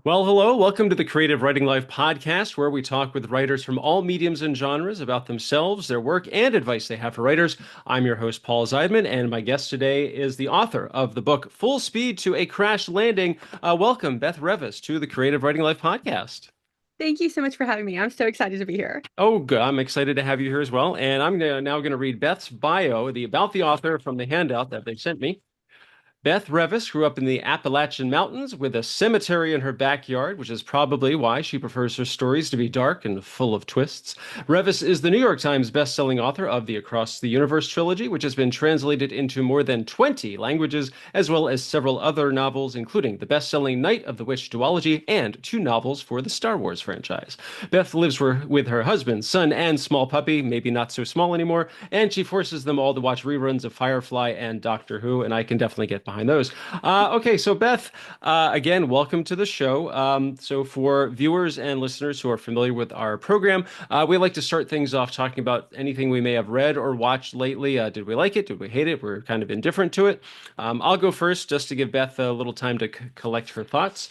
Well, hello. Welcome to the Creative Writing Life podcast, where we talk with writers from all mediums and genres about themselves, their work, and advice they have for writers. I'm your host, Paul Zeidman, and my guest today is the author of the book Full Speed to a Crash Landing. Welcome, Beth Revis, to the Creative Writing Life podcast. Thank you so much for having me. I'm so excited to be here. Oh, good. I'm excited to have you here as well. And now going to read Beth's bio, about the author from the handout that they sent me. Beth Revis grew up in the Appalachian Mountains with a cemetery in her backyard, which is probably why she prefers her stories to be dark and full of twists. Revis is the New York Times bestselling author of the Across the Universe trilogy, which has been translated into more than 20 languages, as well as several other novels, including the bestselling Night of the Witch duology and two novels for the Star Wars franchise. Beth lives with her husband, son, and small puppy, maybe not so small anymore, and she forces them all to watch reruns of Firefly and Doctor Who, and I can definitely get behind those. Okay, so Beth, again, welcome to the show. So for viewers and listeners who are familiar with our program, we like to start things off talking about anything we may have read or watched lately. Did we like it? Did we hate it? We're kind of indifferent to it. I'll go first just to give Beth a little time to collect her thoughts.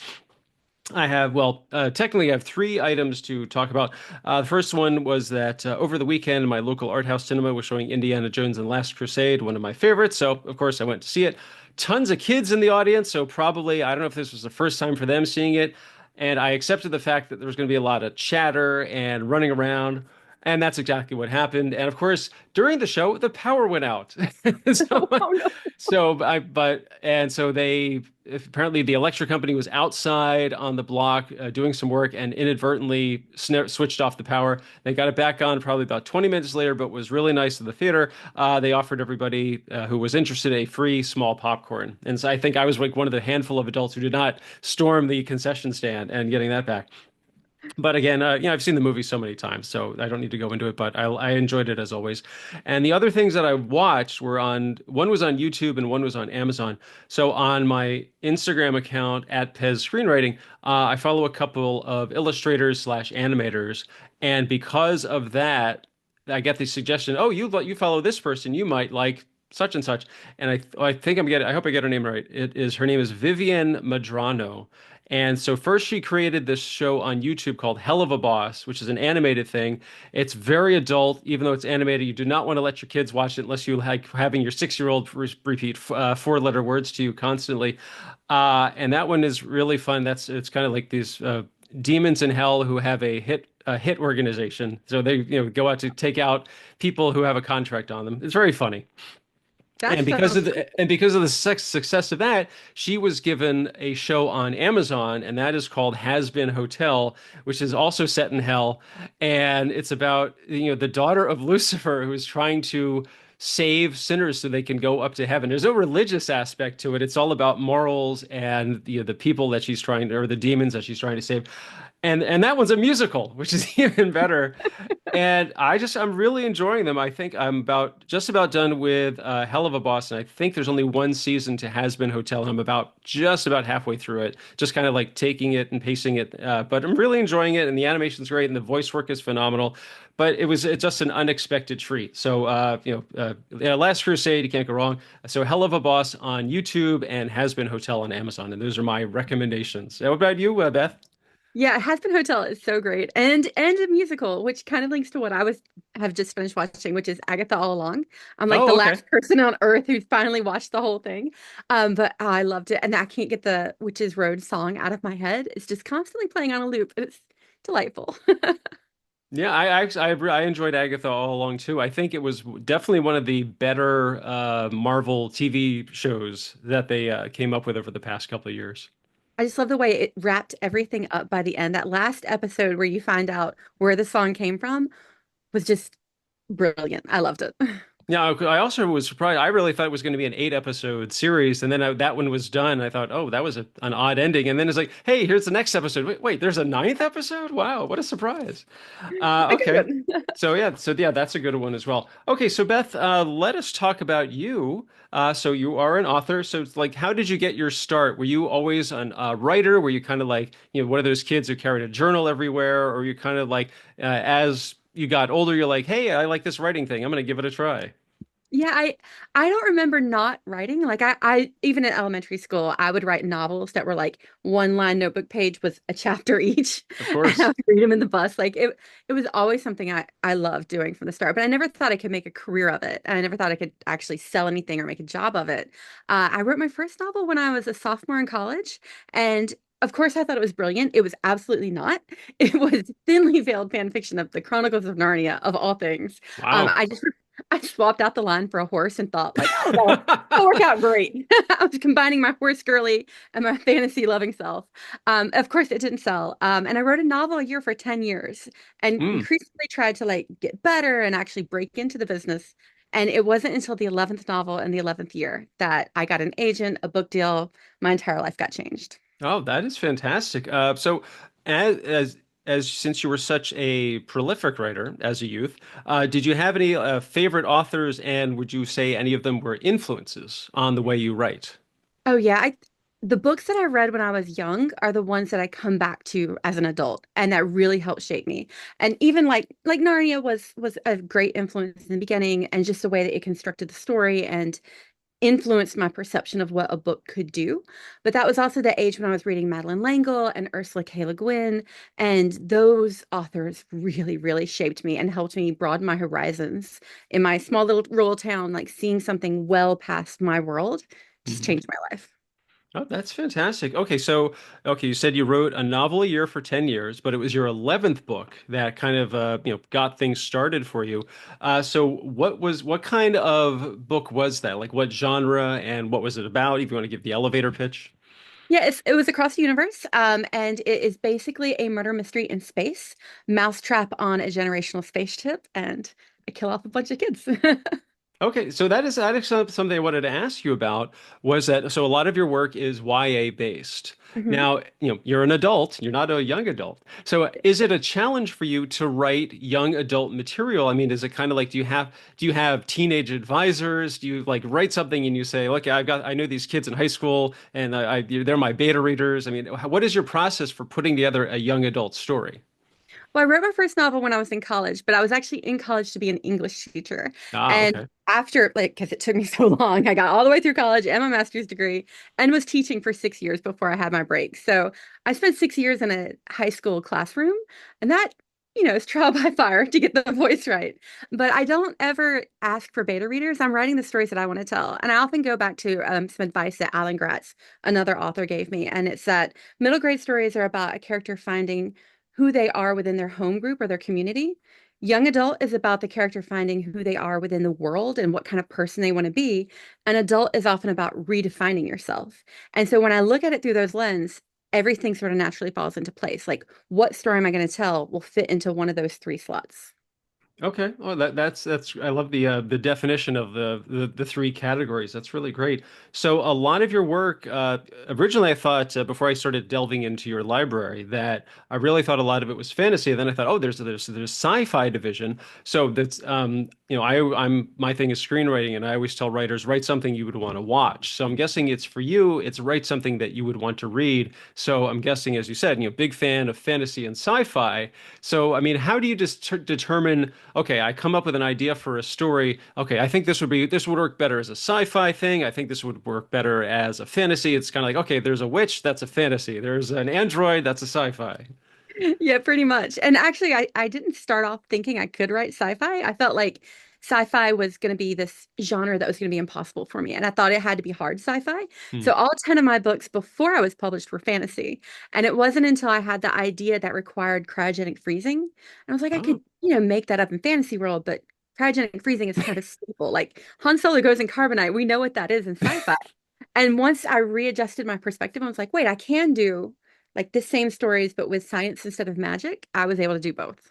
Technically, I have three items to talk about. The first one was that over the weekend, my local art house cinema was showing Indiana Jones and the Last Crusade, one of my favorites. So, of course, I went to see it. Tons of kids in the audience. So, probably, I don't know if this was the first time for them seeing it. And I accepted the fact that there was going to be a lot of chatter and running around. And that's exactly what happened. And of course, during the show, the power went out. so, Oh no. so I, but, and so they, apparently the electric company was outside on the block doing some work and inadvertently switched off the power. They got it back on probably about 20 minutes later, but was really nice to the theater. They offered everybody who was interested a free small popcorn. And so I think I was like one of the handful of adults who did not storm the concession stand and getting that back. But again, I've seen the movie so many times, so I don't need to go into it. But I enjoyed it as always. And the other things that I watched were one was on YouTube and one was on Amazon. So on my Instagram account at Pez Screenwriting, I follow a couple of illustrators slash animators, and because of that, I get the suggestion, oh, you follow this person, you might like such and such. And I think I hope I get her name right. Her name is Vivian Madrano. And so first she created this show on YouTube called Hell of a Boss, which is an animated thing. It's very adult, even though it's animated. You do not want to let your kids watch it unless you like having your 6-year-old repeat four-letter words to you constantly. And that one is really fun. It's kind of like these demons in hell who have a hit organization. So they go out to take out people who have a contract on them. It's very funny. That sounds And because of the success of that, she was given a show on Amazon, and that is called Has Been Hotel, which is also set in hell, and it's about the daughter of Lucifer who is trying to save sinners so they can go up to heaven. There's no religious aspect to it. It's all about morals and the people that she's trying to, or the demons that she's trying to save. And that one's a musical, which is even better. And I'm really enjoying them. I think I'm just about done with Hell of a Boss, and I think there's only one season to Has Been Hotel, and I'm just about halfway through it, just kind of like taking it and pacing it. But I'm really enjoying it, and the animation's great, and the voice work is phenomenal. But it's just an unexpected treat. So Last Crusade, you can't go wrong. So Hell of a Boss on YouTube and Has Been Hotel on Amazon, and those are my recommendations. What about you, Beth? yeah, Has Been Hotel is so great. And a musical, which kind of links to what I was have just finished watching, which is Agatha All Along. I'm like the Oh, okay. last person on earth who's finally watched the whole thing. But I loved it. And I can't get the Witches Road song out of my head. It's just constantly playing on a loop. It's delightful. Yeah, I enjoyed Agatha all along too. I think it was definitely one of the better Marvel TV shows that they came up with over the past couple of years. I just love the way it wrapped everything up by the end. That last episode where you find out where the song came from was just brilliant. I loved it. Yeah, I also was surprised. I really thought it was going to be an 8 episode series, and then that one was done. I thought, oh, that was an odd ending. And then it's like, hey, here's the next episode. Wait, there's a ninth episode? Wow, what a surprise! A good Okay, one. so yeah, that's a good one as well. Okay, so Beth, let us talk about you. So you are an author. So it's like, how did you get your start? Were you always a writer? Were you kind of like, one of those kids who carried a journal everywhere, or you kind of like, as you got older, you're like, hey, I like this writing thing. I'm going to give it a try. Yeah, I don't remember not writing. Like I even in elementary school, I would write novels that were like one line notebook page with a chapter each, Of and I course. would read them in the bus. Like it was always something I loved doing from the start. But I never thought I could make a career of it. And I never thought I could actually sell anything or make a job of it. I wrote my first novel when I was a sophomore in college, and of course I thought it was brilliant. It was absolutely not. It was thinly veiled fan fiction of the Chronicles of Narnia of all things. Wow. I swapped out the line for a horse and thought like, oh, that'll work out great. I was combining my horse girly and my fantasy loving self. Of course, it didn't sell. And I wrote a novel a year for 10 years and Mm. increasingly tried to like get better and actually break into the business. And it wasn't until the 11th novel in the 11th year that I got an agent, a book deal. My entire life got changed. Oh, that is fantastic. So, as since you were such a prolific writer as a youth, did you have any favorite authors, and would you say any of them were influences on the way you write? Oh yeah, the books that I read when I was young are the ones that I come back to as an adult and that really helped shape me. And even like Narnia was a great influence in the beginning and just the way that it constructed the story and influenced my perception of what a book could do. But that was also the age when I was reading Madeleine L'Engle and Ursula K. Le Guin, and those authors really, really shaped me and helped me broaden my horizons in my small little rural town, like seeing something well past my world just Mhm. changed my life. Oh, that's fantastic. Okay, so okay, you said you wrote a novel a year for 10 years, but it was your 11th book that kind of got things started for you. So what kind of book was that? Like what genre and what was it about? If you want to give the elevator pitch. Yeah, it was across the universe, and it is basically a murder mystery in space, mousetrap on a generational spaceship, and I kill off a bunch of kids. Okay, so that is something I wanted to ask you about was that so a lot of your work is YA based. Mhm. Now, you're an adult, you're not a young adult. So is it a challenge for you to write young adult material? I mean, is it kind of like do you have teenage advisors? Do you like write something and you say, "Look, I know these kids in high school and they're my beta readers." I mean, what is your process for putting together a young adult story? Well, I wrote my first novel when I was in college, but I was actually in college to be an English teacher. Ah, And okay. after, like, because it took me so long, I got all the way through college and my master's degree and was teaching for 6 years before I had my break. So I spent 6 years in a high school classroom, and that, is trial by fire to get the voice right. But I don't ever ask for beta readers. I'm writing the stories that I want to tell. And I often go back to some advice that Alan Gratz, another author, gave me. And it's that middle grade stories are about a character finding who they are within their home group or their community. Young adult is about the character finding who they are within the world and what kind of person they want to be. An adult is often about redefining yourself. And so when I look at it through those lens, everything sort of naturally falls into place. Like, what story am I going to tell will fit into one of those three slots. Okay. Oh, that's I love the definition of the three categories. That's really great. So a lot of your work, originally I thought before I started delving into your library that I really thought a lot of it was fantasy. Then I thought, oh, there's sci-fi division. So that's I'm my thing is screenwriting, and I always tell writers write something you would want to watch. So I'm guessing it's for you, it's write something that you would want to read. So I'm guessing, as you said, big fan of fantasy and sci-fi. So I mean, how do you just determine? Okay, I come up with an idea for a story. Okay, I think this would work better as a sci-fi thing. I think this would work better as a fantasy. It's kind of like, okay, there's a witch, that's a fantasy. There's an android, that's a sci-fi. Yeah, pretty much. And actually, I didn't start off thinking I could write sci-fi. I felt like sci-fi was going to be this genre that was going to be impossible for me. And I thought it had to be hard sci-fi. Hmm. So all 10 of my books before I was published were fantasy. And it wasn't until I had the idea that required cryogenic freezing. And I was like, I Oh, could, make that up in fantasy world, but cryogenic freezing is kind of a staple. Like Han Solo goes in carbonite. We know what that is in sci-fi. And once I readjusted my perspective, I was like, wait, I can do like the same stories, but with science instead of magic. I was able to do both.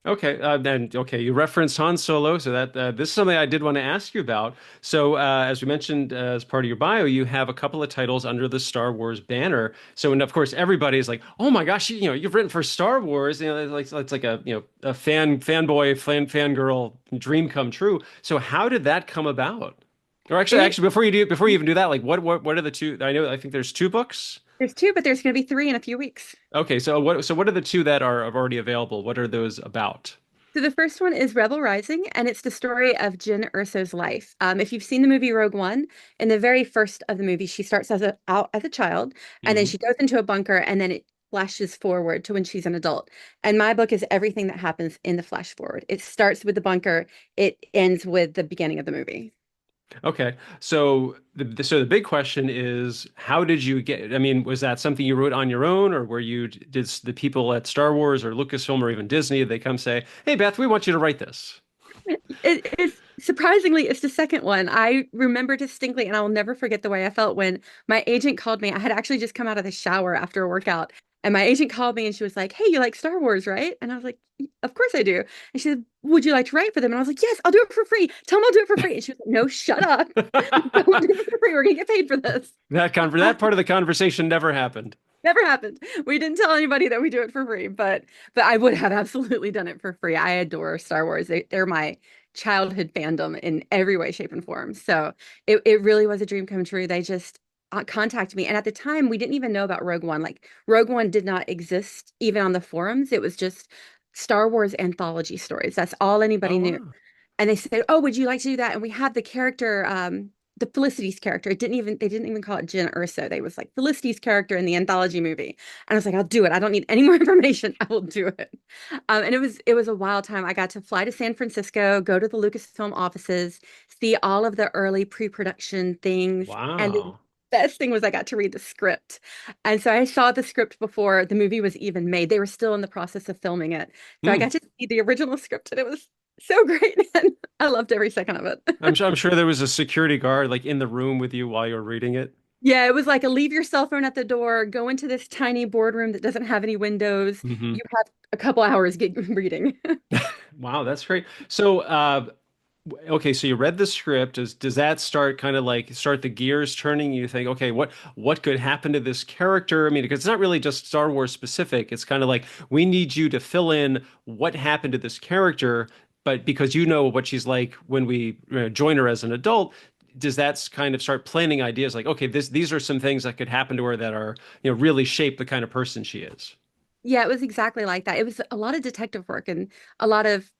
okay. Then okay, you referenced Han Solo, so that this is something I did want to ask you about. So, as we mentioned as part of your bio, you have a couple of titles under the Star Wars banner. So, and of course, everybody is like, "Oh my gosh, you've written for Star Wars." It's like a a fanboy, fangirl dream come true. So, how did that come about? Or It actually, before you even do that, like, what are the two? I think there's two books. There's two, but there's going to be three in a few weeks. Okay, so what are the two that are already available? What are those about? So the first one is Rebel Rising, and it's the story of Jyn Erso's life. If you've seen the movie Rogue One, in the very first of the movie, she starts out as a child, and then Hmm. she goes into a bunker, and then it flashes forward to when she's an adult. And my book is everything that happens in the flash forward. It starts with the bunker, it ends with the beginning of the movie. Okay. So the big question is, how did you get, I mean, was that something you wrote on your own, or were you, did the people at Star Wars or Lucasfilm or even Disney, they come say, "Hey, Beth, we want you to write this." It's surprisingly, it's the second one. I remember distinctly, and I will never forget the way I felt when my agent called me. I had actually just come out of the shower after a workout, and my agent called me and she was like, "Hey, you like Star Wars, right?" And I was like, "Of course I do." And she said, "Would you like to write for them?" And I was like, "Yes, I'll do it for free. Tell them I'll do it for free." And she was like, "No, shut up. Don't do it for free. We're gonna get paid for this." That part of the conversation never happened. Never happened. We didn't tell anybody that we do it for free, but I would have absolutely done it for free. I adore Star Wars. They're my childhood fandom in every way, shape, and form. So it really was a dream come true. They just contacted me. And at the time, we didn't even know about Rogue One. Like Rogue One did not exist even on the forums. It was just Star Wars anthology stories. That's all Oh, anybody knew. wow. And they said, "Oh, would you like to do that?" And we had the character, the Felicity's character. They didn't even call it Jyn Erso. They was like Felicity's character in the anthology movie. And I was like, "I'll do it. I don't need any more information. I will do it." And it was a wild time. I got to fly to San Francisco, go to the Lucasfilm offices, see all of the early pre-production things, and the Wow. best thing was I got to read the script. And so I saw the script before the movie was even made. They were still in the process of filming it. So I got Hmm. to see the original script, and it was so great. And I loved every second of it. I'm sure there was a security guard like in the room with you while you were reading it. Yeah, it was like a leave your cell phone at the door, go into this tiny boardroom that doesn't have any windows. Hmm. You have a couple hours reading. Wow, that's great. So, okay, so you read the script. Does that start kind of like start the gears turning? You think, okay, what could happen to this character? I mean, because it's not really just Star Wars specific. It's kind of like we need you to fill in what happened to this character, but because you know what she's like when we join her as an adult, does that kind of start planning ideas like, okay, these are some things that could happen to her that are, really shape the kind of person she is. Yeah, it was exactly like that. It was a lot of detective work and a lot of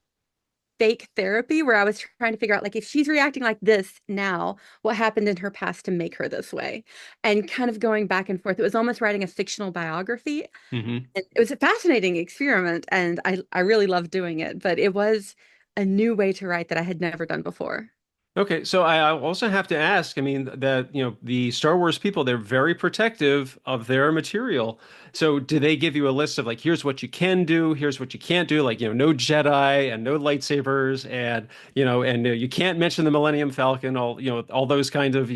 fake therapy where I was trying to figure out like if she's reacting like this now, what happened in her past to make her this way? And kind of going back and forth. It was almost writing a fictional biography. Hmm. And it was a fascinating experiment and I really loved doing it, but it was a new way to write that I had never done before. Okay, so I also have to ask, I mean, that, the Star Wars people, they're very protective of their material. So do they give you a list of like, here's what you can do, here's what you can't do, like, no Jedi and no lightsabers and, you can't mention the Millennium Falcon, all those kind of,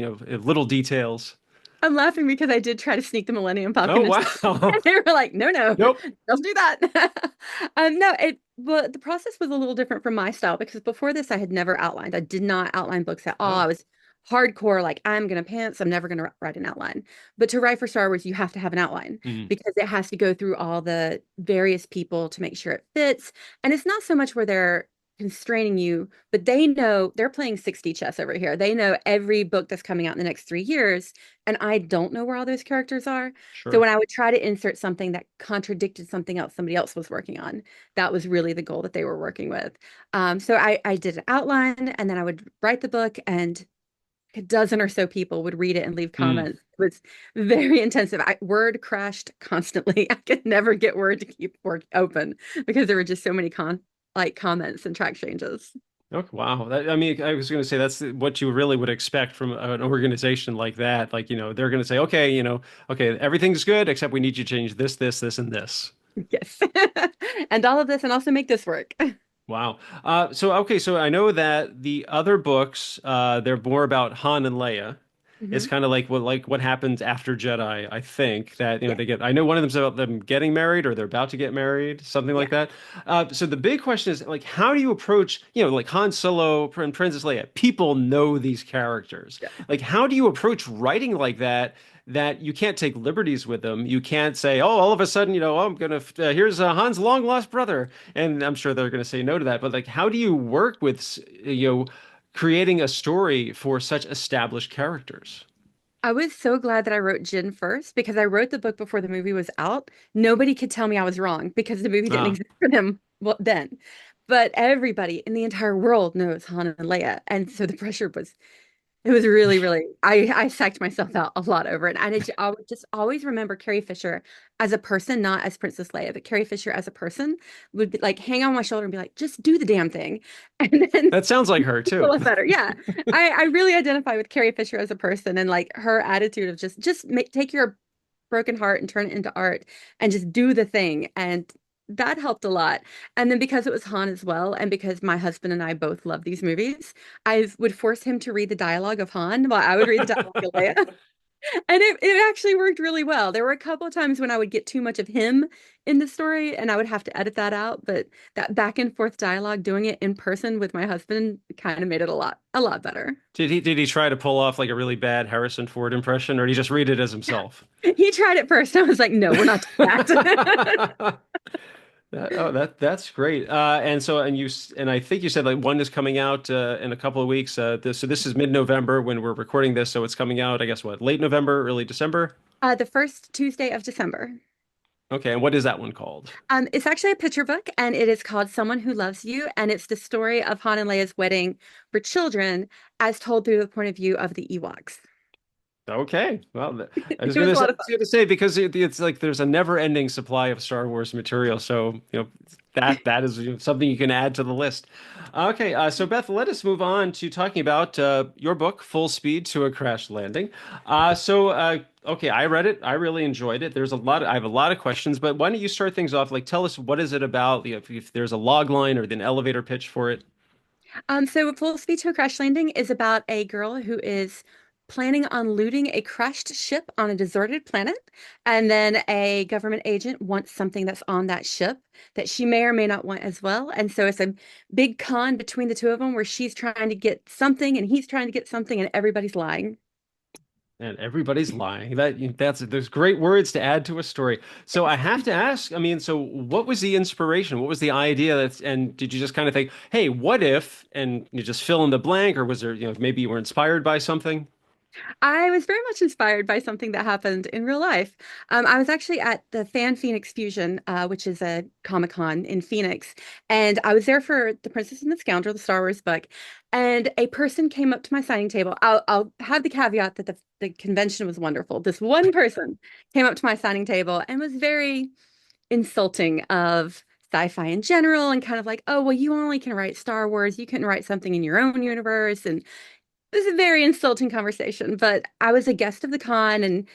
little details. I'm laughing because I did try to sneak the Millennium Oh, Falcon into the wow. and they were like, no, no, Nope. don't do that. No, well, the process was a little different from my style because before this, I had never outlined. I did not outline books at all. I Oh. was hardcore, like, I'm gonna pants, I'm never gonna write an outline. But to write for Star Wars, you have to have an outline Mhm. because it has to go through all the various people to make sure it fits. And it's not so much where they're constraining you, but they know they're playing 60 chess over here. They know every book that's coming out in the next 3 years. And I don't know where all those characters are. So Sure. when I would try to insert something that contradicted something else somebody else was working on, that was really the goal that they were working with. So I did an outline and then I would write the book and a dozen or so people would read it and leave Mm. comments. It was very intensive. Word crashed constantly. I could never get Word to keep work open because there were just so many comments and track changes. Okay, wow. I mean, I was going to say that's what you really would expect from an organization like that. Like, they're going to say, okay, okay, everything's good, except we need you to change this, this, this, and this. Yes. And all of this and also make this work. Wow. Okay, so I know that the other books, they're more about Han and Leia. It's Hmm. kind of like what happens after Jedi, I think that Yeah. they get. I know one of them's about them getting married or they're about to get married, something Yeah. like that. So the big question is like, how do you approach, like Han Solo and Princess Leia? People know these characters. Yeah. Like, how do you approach writing like that? That you can't take liberties with them. You can't say, "Oh, all of a sudden, oh, I'm gonna here's Han's long lost brother," and I'm sure they're gonna say no to that. But like, how do you work with, creating a story for such established characters? I was so glad that I wrote Jin first because I wrote the book before the movie was out. Nobody could tell me I was wrong because the movie didn't Ah, exist for them then. but everybody in the entire world knows Han and Leia. And so the pressure was it was really, really, I psyched myself out a lot over it. And I would just always remember Carrie Fisher as a person, not as Princess Leia, but Carrie Fisher as a person would be like hang on my shoulder and be like, just do the damn thing. And then That sounds like her a too. lot better. Yeah. I really identify with Carrie Fisher as a person and like her attitude of just take your broken heart and turn it into art and just do the thing. And that helped a lot. And then because it was Han as well, and because my husband and I both love these movies, I would force him to read the dialogue of Han while I would read the dialogue of Leia. And it actually worked really well. There were a couple of times when I would get too much of him in the story and I would have to edit that out, but that back and forth dialogue, doing it in person with my husband kind of made it a lot better. Did he try to pull off like a really bad Harrison Ford impression, or did he just read it as himself? He tried it first. I was like, no, we're not doing that. That's great. And I think you said like one is coming out in a couple of weeks. So this is mid-November when we're recording this, so it's coming out, I guess what, late November, early December? The first Tuesday of December. Okay, and what is that one called? It's actually a picture book, and it is called Someone Who Loves You, and it's the story of Han and Leia's wedding for children, as told through the point of view of the Ewoks. Okay. Well, It was a lot of I was gonna say because it's like there's a never-ending supply of Star Wars material, so that is something you can add to the list. Okay, so Beth, let us move on to talking about your book, Full Speed to a Crash Landing. Okay, I read it. I really enjoyed it. I have a lot of questions, but why don't you start things off? Like, tell us what is it about? If there's a log line or an elevator pitch for it. So Full Speed to a Crash Landing is about a girl who is planning on looting a crashed ship on a deserted planet, and then a government agent wants something that's on that ship that she may or may not want as well. And so it's a big con between the two of them where she's trying to get something and he's trying to get something and everybody's lying. And everybody's lying. That's there's great words to add to a story. So I have to ask, I mean, so what was the inspiration? What was the idea and did you just kind of think, hey, what if, and you just fill in the blank, or was there, maybe you were inspired by something? I was very much inspired by something that happened in real life. I was actually at the Fan Phoenix Fusion, which is a Comic-Con in Phoenix, and I was there for The Princess and the Scoundrel, the Star Wars book, and a person came up to my signing table. I'll have the caveat that the convention was wonderful. This one person came up to my signing table and was very insulting of sci-fi in general and kind of like, oh, well, you only can write Star Wars. You couldn't write something in your own universe. And it was a very insulting conversation, but I was a guest of the con and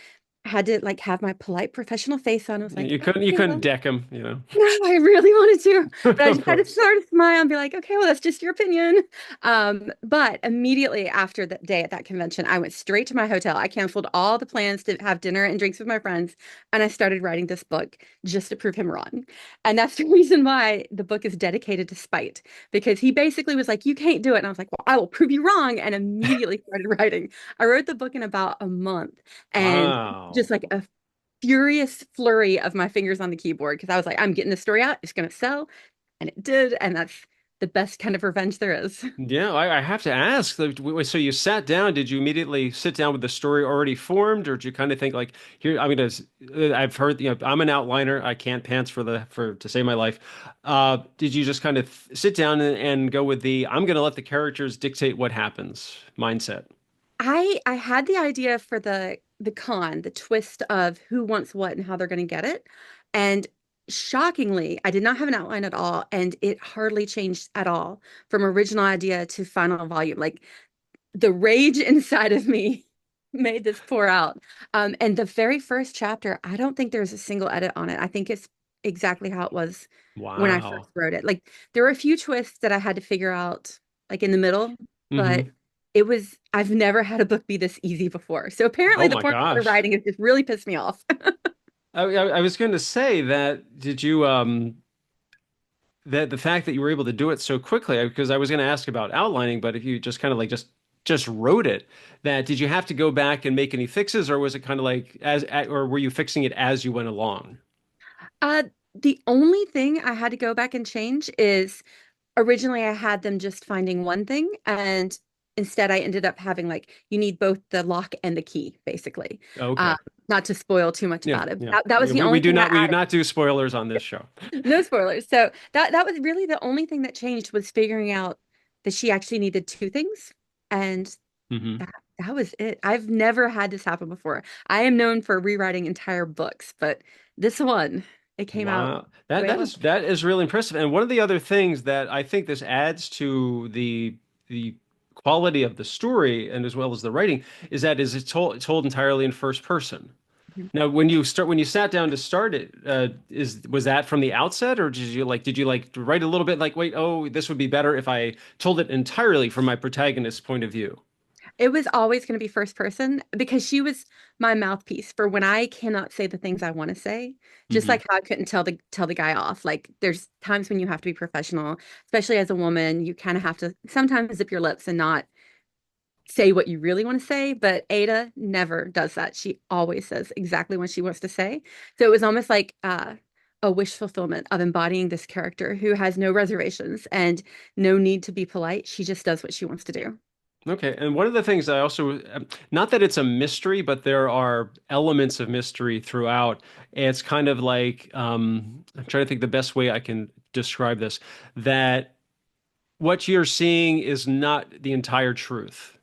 had to like have my polite professional face on. I was like, You okay, couldn't well, deck him. no, I really wanted to, but I Of just had to course. sort of smile and be like, okay, well, that's just your opinion. But immediately after that day at that convention, I went straight to my hotel. I canceled all the plans to have dinner and drinks with my friends, and I started writing this book just to prove him wrong. And that's the reason why the book is dedicated to Spite, because he basically was like, you can't do it. And I was like, well, I will prove you wrong, and immediately started writing. I wrote the book in about a month, and Wow. just like a furious flurry of my fingers on the keyboard because I was like, I'm getting this story out. It's going to sell. And it did. And that's the best kind of revenge there is. Yeah, I have to ask. So you sat down. Did you immediately sit down with the story already formed, or did you kind of think like, here? I mean, I've heard, I'm an outliner. I can't pants for to save my life. Did you just kind of sit down and go with I'm going to let the characters dictate what happens mindset? I had the idea for the con, the twist of who wants what and how they're going to get it. And shockingly, I did not have an outline at all, and it hardly changed at all from original idea to final volume. Like the rage inside of me made this pour out. And the very first chapter, I don't think there's a single edit on it. I think it's exactly how it was when I first Wow. wrote it. Like there were a few twists that I had to figure out like in the middle, but Hmm. I've never had a book be this easy before. So apparently Oh the my format of gosh. writing has just really pissed me off. I was going to say that. Did you that the fact that you were able to do it so quickly, because I was going to ask about outlining, but if you just kind of like just wrote it, that did you have to go back and make any fixes, or was it kind of like or were you fixing it as you went along? Uh, the only thing I had to go back and change is originally I had them just finding one thing, and instead I ended up having like you need both the lock and the key, basically. Uh, Okay. not to spoil too much Yeah, about it. yeah. That was the We only do thing I not added. do spoilers on this show. No spoilers. So that was really the only thing that changed was figuring out that she actually needed two things. And Hmm. that was it. I've never had this happen before. I am known for rewriting entire books, but this one, it came out Wow. the way I wanted. That is really impressive. And one of the other things that I think this adds to the quality of the story and as well as the writing is that is it's told entirely in first person. Mhm. Now, when you sat down to start it, is was that from the outset, or did you like write a little bit like, wait, oh, this would be better if I told it entirely from my protagonist's point of view? It was always going to be first person because she was my mouthpiece for when I cannot say the things I want to say. Just Hmm. like how I couldn't tell the guy off. Like there's times when you have to be professional, especially as a woman. You kind of have to sometimes zip your lips and not say what you really want to say. But Ada never does that. She always says exactly what she wants to say. So it was almost like a wish fulfillment of embodying this character who has no reservations and no need to be polite. She just does what she wants to do. Okay, and one of the things I also, not that it's a mystery, but there are elements of mystery throughout. It's kind of like, I'm trying to think the best way I can describe this, that what you're seeing is not the entire truth.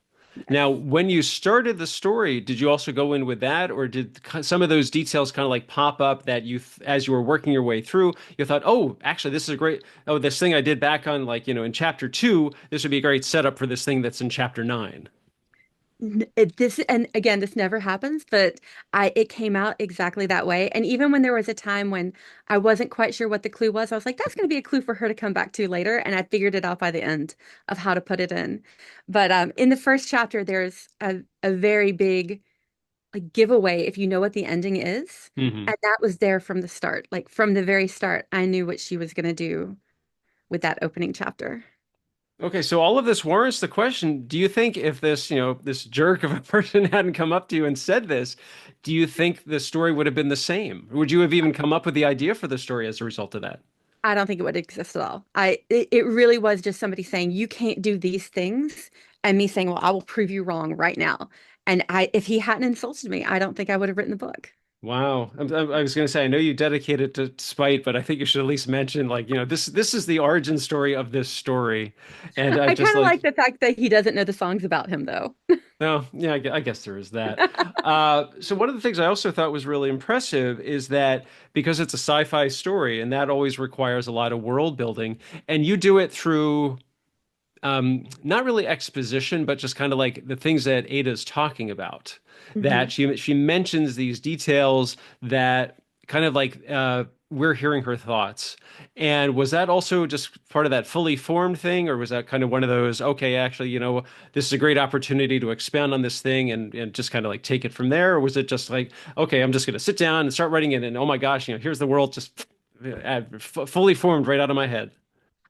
Now, Yes. when you started the story, did you also go in with that, or did some of those details kind of like pop up that as you were working your way through, you thought, oh, actually, this is a great, oh, this thing I did back on, like, in chapter two, this would be a great setup for this thing that's in chapter nine. This and again, this never happens, but I it came out exactly that way. And even when there was a time when I wasn't quite sure what the clue was, I was like, that's going to be a clue for her to come back to later. And I figured it out by the end of how to put it in. But in the first chapter, there's a very big like giveaway if you know what the ending is. Hmm. And that was there from the start. Like from the very start, I knew what she was going to do with that opening chapter. Okay, so all of this warrants the question, do you think if this, this jerk of a person hadn't come up to you and said this, do you think the story would have been the same? Would you have even come up with the idea for the story as a result of that? I don't think it would exist at all. It really was just somebody saying you can't do these things, and me saying, "Well, I will prove you wrong right now." And I, if he hadn't insulted me, I don't think I would have written the book. Wow. I was going to say, I know you dedicate it to spite, but I think you should at least mention, like, this is the origin story of this story. And I I just kind of like, like the fact that he doesn't know the songs about him, though. no, yeah, I guess there is that. So one of the things I also thought was really impressive is that because it's a sci-fi story, and that always requires a lot of world building, and you do it through not really exposition, but just kind of like the things that Ada's talking about. That Hmm. she mentions these details that kind of like we're hearing her thoughts. And was that also just part of that fully formed thing, or was that kind of one of those, okay, actually, this is a great opportunity to expand on this thing and just kind of like take it from there? Or was it just like, okay, I'm just going to sit down and start writing it, and oh my gosh, here's the world just fully formed right out of my head.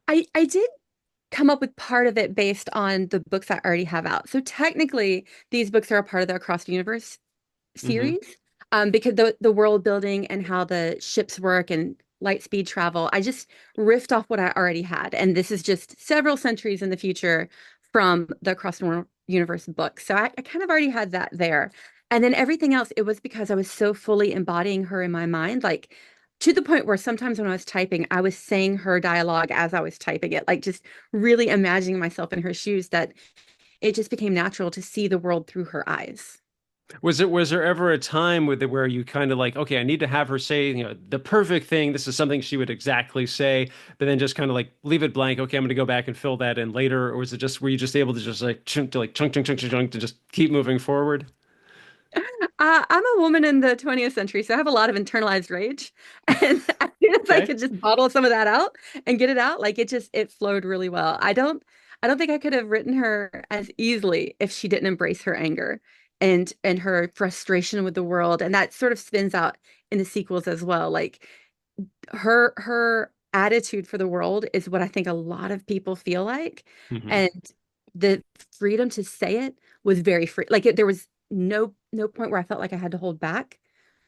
I did come up with part of it based on the books I already have out. So technically, these books are a part of the Across the Universe Hmm. series, because the world building and how the ships work and light speed travel, I just riffed off what I already had, and this is just several centuries in the future from the Across the Universe book. So I kind of already had that there, and then everything else, it was because I was so fully embodying her in my mind, like to the point where sometimes when I was typing, I was saying her dialogue as I was typing it, like just really imagining myself in her shoes, that it just became natural to see the world through her eyes. Was there ever a time with it where you kind of like, okay, I need to have her say, the perfect thing. This is something she would exactly say, but then just kind of like leave it blank. Okay, I'm going to go back and fill that in later. Or was it just were you just able to just like chunk chunk chunk chunk chunk to just keep moving forward? I'm a woman in the 20th century, so I have a lot of internalized rage. And as soon as I Okay. could just bottle some of that out and get it out, like it flowed really well. I don't think I could have written her as easily if she didn't embrace her anger and her frustration with the world. And that sort of spins out in the sequels as well. Like her attitude for the world is what I think a lot of people feel like. Hmm. And the freedom to say it was very free. Like there was no point where I felt like I had to hold back.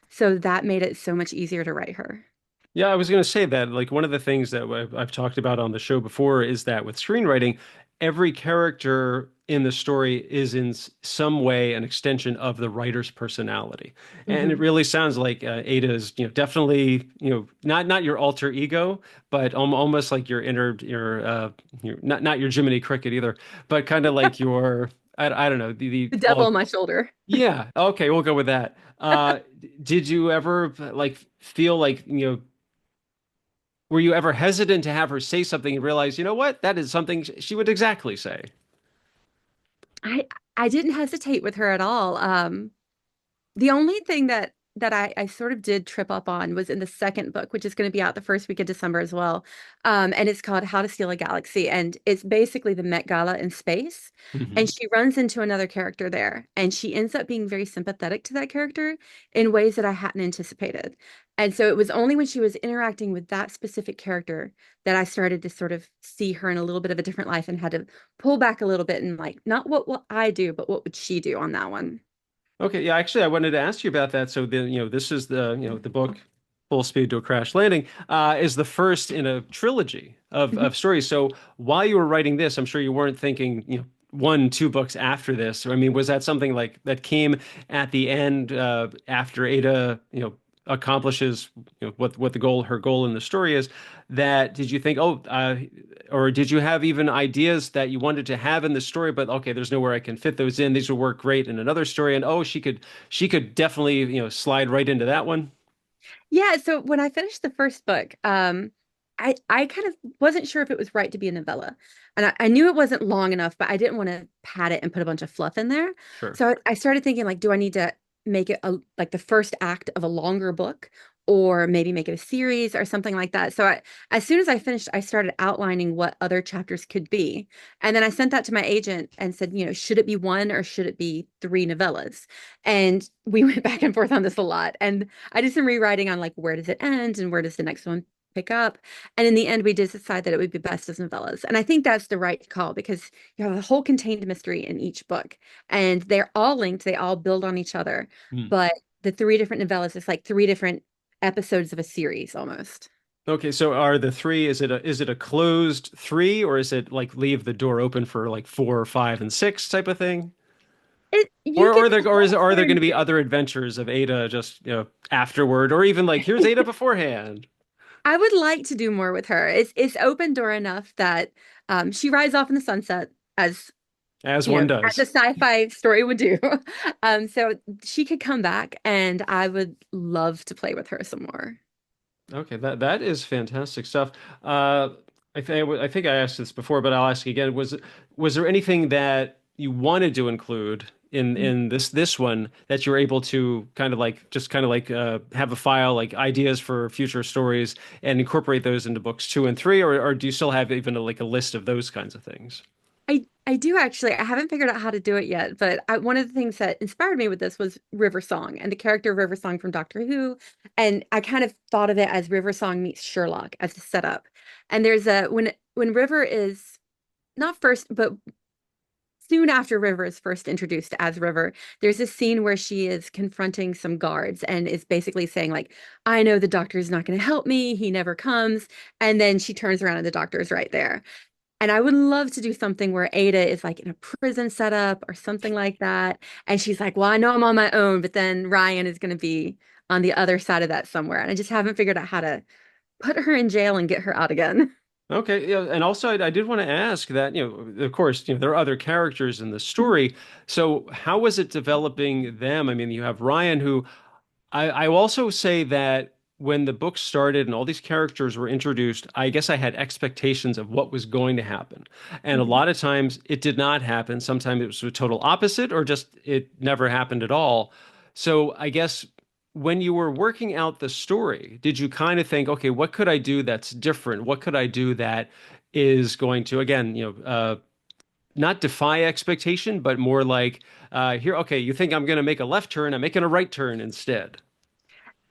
So that made it so much easier to write her. Yeah, I was going to say that, like, one of the things that I've talked about on the show before is that with screenwriting, every character in the story is in some way an extension of the writer's personality. And it Hmm. really sounds like Ada is, definitely, not your alter ego, but almost like your inner, your not your Jiminy Cricket either, but kind of like your, I don't know, the The devil all, on my shoulder. yeah, okay, we'll go with that. Did you ever like feel like, were you ever hesitant to have her say something and realize, you know what, that is something she would exactly say? I I didn't hesitate with her at all. The only thing that I sort of did trip up on was in the second book, which is going to be out the first week of December as well. And it's called How to Steal a Galaxy. And it's basically the Met Gala in space. Hmm. And she runs into another character there. And she ends up being very sympathetic to that character in ways that I hadn't anticipated. And so it was only when she was interacting with that specific character that I started to sort of see her in a little bit of a different life and had to pull back a little bit and like, not what I do, but what would she do on that one? Okay, yeah, actually, I wanted to ask you about that. So this is the book Full Speed to a Crash Landing is the first in a trilogy of stories. So while you were writing this, I'm sure you weren't thinking, one, two books after this. I mean, was that something like that came at the end after Ada, accomplishes what her goal in the story is? That did you think, oh, or did you have even ideas that you wanted to have in the story, but okay, there's nowhere I can fit those in. These would work great in another story, and oh, she could definitely slide right into that one. Yeah, so when I finished the first book, I kind of wasn't sure if it was right to be a novella. And I knew it wasn't long enough, but I didn't want to pad it and put a bunch of fluff in there. Sure. So I started thinking like, do I need to make it like the first act of a longer book or maybe make it a series or something like that. So as soon as I finished, I started outlining what other chapters could be. And then I sent that to my agent and said, should it be one or should it be three novellas? And we went back and forth on this a lot. And I did some rewriting on like where does it end and where does the next one pick up. And in the end, we did decide that it would be best as novellas. And I think that's the right call because you have a whole contained mystery in each book, and they're all linked. They all build on each other. Hmm. But the three different novellas is like three different episodes of a series almost. Okay, so are the three, is it a closed three, or is it like leave the door open for like four, five, and six type of thing? You Or could or go there or is one, are four, there going and to be six. other adventures of Ada just afterward, or even like here's Ada beforehand, I would like to do more with her. It's open door enough that she rides off in the sunset as as one as a does. sci-fi story would do. So she could come back, and I would love to play with her some more. Okay, that is fantastic stuff. Uh, I think I asked this before, but I'll ask again. Was there anything that you wanted to include in this one that you're able to kind of like just kind of like have a file like ideas for future stories and incorporate those into books two and three, or do you still have even like a list of those kinds of things? I do actually. I haven't figured out how to do it yet, but one of the things that inspired me with this was River Song and the character of River Song from Doctor Who, and I kind of thought of it as River Song meets Sherlock as a setup. And there's a when River is not first, but soon after River is first introduced as River, there's a scene where she is confronting some guards and is basically saying like, "I know the doctor is not going to help me. He never comes." And then she turns around and the doctor is right there. And I would love to do something where Ada is like in a prison setup or something like that. And she's like, well, I know I'm on my own, but then Ryan is going to be on the other side of that somewhere. And I just haven't figured out how to put her in jail and get her out again. Okay, yeah, and also I did want to ask that, of course, there are other characters in the story. So how was it developing them? I mean, you have Ryan, who I will also say that when the book started and all these characters were introduced, I guess I had expectations of what was going to happen. And a Mhm. lot of times it did not happen. Sometimes it was a total opposite or just it never happened at all. So I guess when you were working out the story, did you kind of think, okay, what could I do that's different? What could I do that is going to, again, not defy expectation, but more like, here, okay, you think I'm going to make a left turn, I'm making a right turn instead.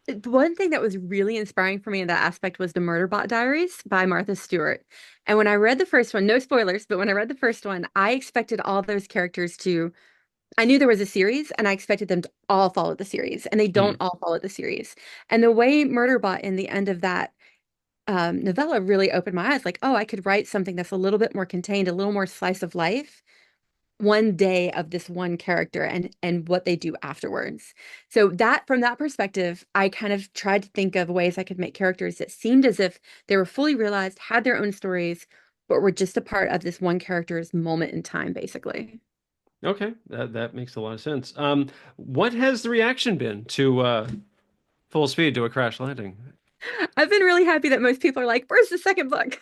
The one thing that was really inspiring for me in that aspect was the Murderbot Diaries by Martha Stewart. And when I read the first one, no spoilers, but when I read the first one, I expected all those characters to I knew there was a series and I expected them to all follow the series, and they don't Hmm. all follow the series. And the way Murderbot in the end of that novella really opened my eyes, like, oh, I could write something that's a little bit more contained, a little more slice of life, one day of this one character and what they do afterwards. So that from that perspective, I kind of tried to think of ways I could make characters that seemed as if they were fully realized, had their own stories, but were just a part of this one character's moment in time, basically. Okay, that makes a lot of sense. What has the reaction been to Full Speed to a Crash Landing? I've been really happy that most people are like, where's the second book?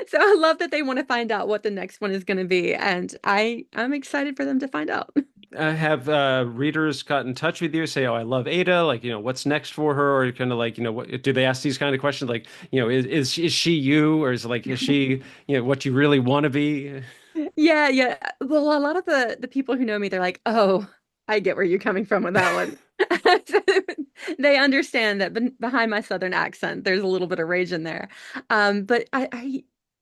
So I love that they want to find out what the next one is going to be, and I'm excited for them to find out. Have readers got in touch with you, say, "Oh, I love Ada," like, what's next for her, or kind of like, what do they ask these kind of questions, like, is she you, or is like, is she, what you really want to be? Yeah, yeah. Well, a lot of the people who know me, they're like, "Oh, I get where you're coming from with that one." So they understand that behind my Southern accent, there's a little bit of rage in there. But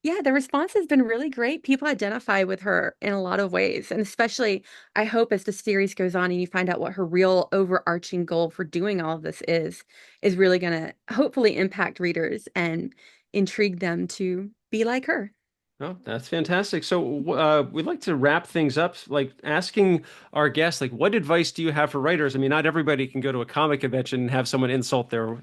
yeah, the response has been really great. People identify with her in a lot of ways, and especially, I hope as the series goes on and you find out what her real overarching goal for doing all of this is really going to hopefully impact readers and intrigue them to be like her. Oh, that's fantastic. So, we'd like to wrap things up, like asking our guests, like, what advice do you have for writers? I mean, not everybody can go to a comic convention and have someone insult their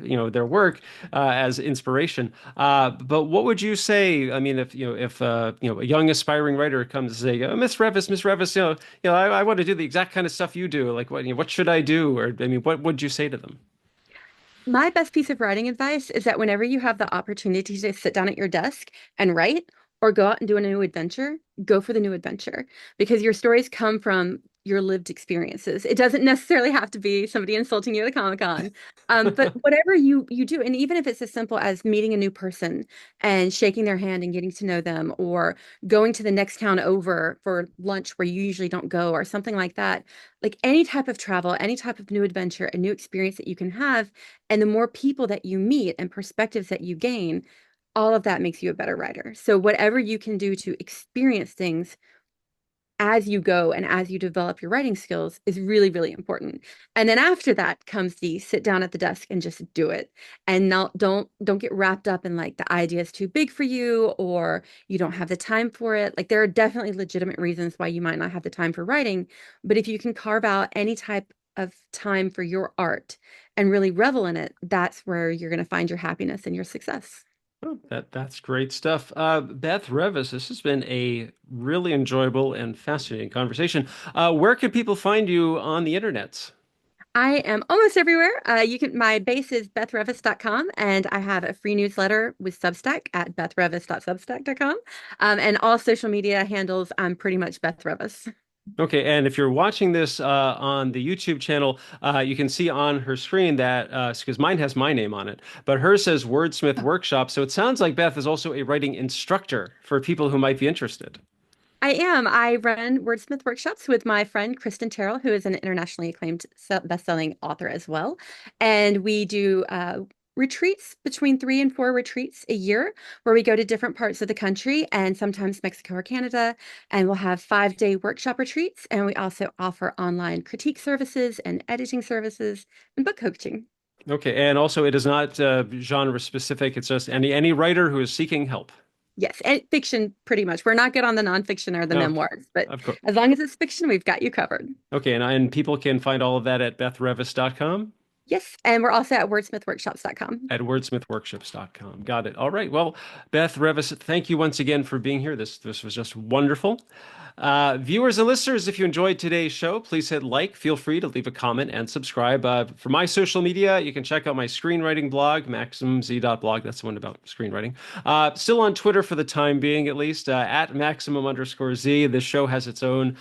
work as inspiration. But what would you say? I mean, if a young aspiring writer comes and say, Miss Revis, I want to do the exact kind of stuff you do. Like, what should I do? Or, I mean, what would you say to them? My best piece of writing advice is that whenever you have the opportunity to sit down at your desk and write or go out and do a new adventure, go for the new adventure because your stories come from your lived experiences. It doesn't necessarily have to be somebody insulting you at a Comic-Con. But whatever you do, and even if it's as simple as meeting a new person and shaking their hand and getting to know them, or going to the next town over for lunch where you usually don't go, or something like that, like any type of travel, any type of new adventure, a new experience that you can have, and the more people that you meet and perspectives that you gain, all of that makes you a better writer. So, whatever you can do to experience things as you go and as you develop your writing skills is really, really important. And then after that comes the sit down at the desk and just do it. And now don't get wrapped up in like the idea is too big for you or you don't have the time for it. Like there are definitely legitimate reasons why you might not have the time for writing, but if you can carve out any type of time for your art and really revel in it, that's where you're going to find your happiness and your success. Oh, that's great stuff. Beth Revis, this has been a really enjoyable and fascinating conversation. Where can people find you on the internet? I am almost everywhere. My base is bethrevis.com, and I have a free newsletter with Substack at bethrevis.substack.com. And all social media handles, I'm pretty much Beth Revis. Okay, and if you're watching this on the YouTube channel, you can see on her screen that because mine has my name on it, but hers says Wordsmith Workshop. So it sounds like Beth is also a writing instructor for people who might be interested. I am. I run wordsmith workshops with my friend Kristen Terrell, who is an internationally acclaimed best-selling author as well. And we do retreats, between 3 and 4 retreats a year, where we go to different parts of the country and sometimes Mexico or Canada. And we'll have 5-day workshop retreats. And we also offer online critique services and editing services and book coaching. Okay, and also it is not genre specific. It's just any writer who is seeking help. Yes, and fiction pretty much. We're not good on the nonfiction or the No, memoirs, but of course. as long as it's fiction, we've got you covered. Okay, and people can find all of that at bethrevis.com. Yes, and we're also at wordsmithworkshops.com. At wordsmithworkshops.com. Got it. All right. Well, Beth Revis, thank you once again for being here. This was just wonderful. Viewers and listeners, if you enjoyed today's show, please hit like. Feel free to leave a comment and subscribe. For my social media, you can check out my screenwriting blog, maximumz.blog. That's the one about screenwriting. Still on Twitter for the time being, at least, at maximum_Z. This show has its own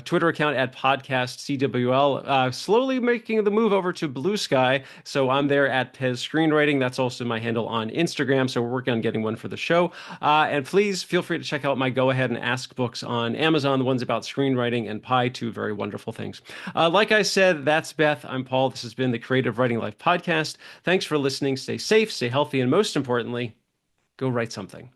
Twitter account at podcast CWL. Slowly making the move over to Blue Sky. So I'm there at Pez Screenwriting. That's also my handle on Instagram. So we're working on getting one for the show. And please feel free to check out my Go Ahead and Ask books on Amazon, the ones about screenwriting and Pi, two very wonderful things. Like I said, that's Beth. I'm Paul. This has been the Creative Writing Life podcast. Thanks for listening. Stay safe, stay healthy, and most importantly, go write something.